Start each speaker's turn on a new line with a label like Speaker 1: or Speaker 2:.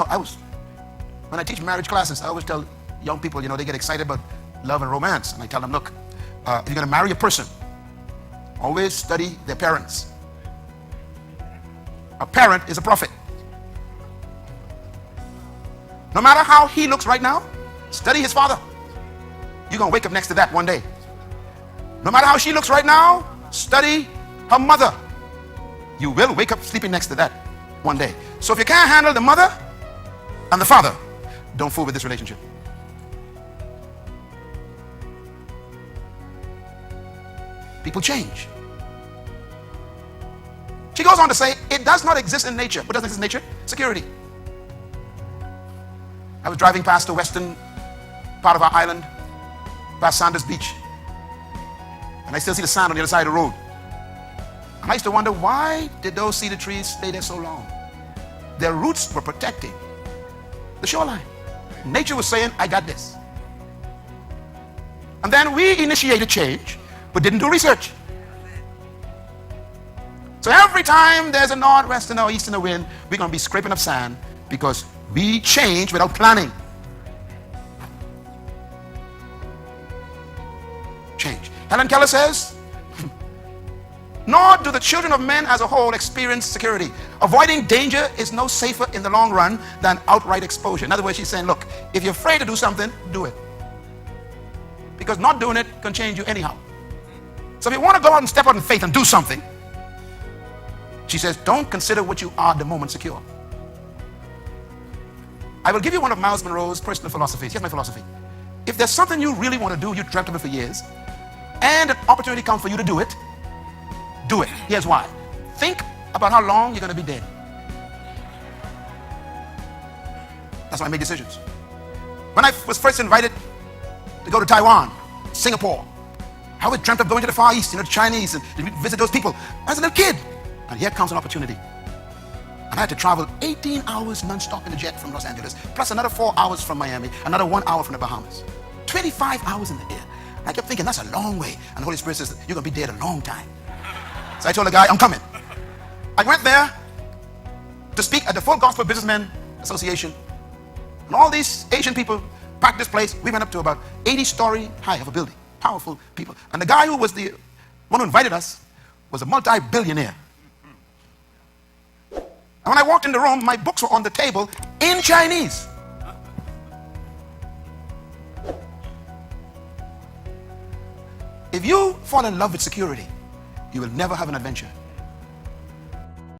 Speaker 1: when I teach marriage classes, I always tell young people, they get excited about love and romance. And I tell them, look, if you're going to marry a person, always study their parents. A parent is a prophet. No matter how he looks right now, study his father. You're going to wake up next to that one day. No matter how she looks right now, study her mother. You will wake up sleeping next to that one day. So if you can't handle the mother and the father, don't fool with this relationship. People change. She goes on to say, it does not exist in nature. What doesn't exist in nature? Security. I was driving past the western part of our island, past Sanders Beach, and I still see the sand on the other side of the road. And I used to wonder, why did those cedar trees stay there so long? Their roots were protecting the shoreline. Nature was saying, I got this. And then we initiated change, but didn't do research. So every time there's a northwesterner or easterner wind, we're going to be scraping up sand because we change without planning. Change. Helen Keller says, nor do the children of men as a whole experience security. Avoiding danger is no safer in the long run than outright exposure. In other words, she's saying, look, if you're afraid to do something, do it. Because not doing it can change you anyhow. So if you want to go out and step out in faith and do something, she says, don't consider what you are at the moment secure. I will give you one of Myles Munroe's personal philosophies. Here's my philosophy. If there's something you really want to do, you dreamt of it for years, and an opportunity comes for you to do it, do it. Here's why. Think about how long you're going to be dead. That's why I make decisions. When I was first invited to go to Taiwan, Singapore, I always dreamt of going to the Far East, the Chinese, and visit those people. I was a little kid. And here comes an opportunity. And I had to travel 18 hours non-stop in the jet from Los Angeles, plus another 4 hours from Miami, another 1 hour from the Bahamas. 25 hours in the air. And I kept thinking, that's a long way. And the Holy Spirit says, you're going to be dead a long time. So I told the guy, I'm coming. I went there to speak at the Full Gospel Businessmen Association. And all these Asian people packed this place. We went up to about 80-story high of a building. Powerful people. And the guy who was the one who invited us was a multi-billionaire. And when I walked in the room, my books were on the table in Chinese. If you fall in love with security, you will never have an adventure.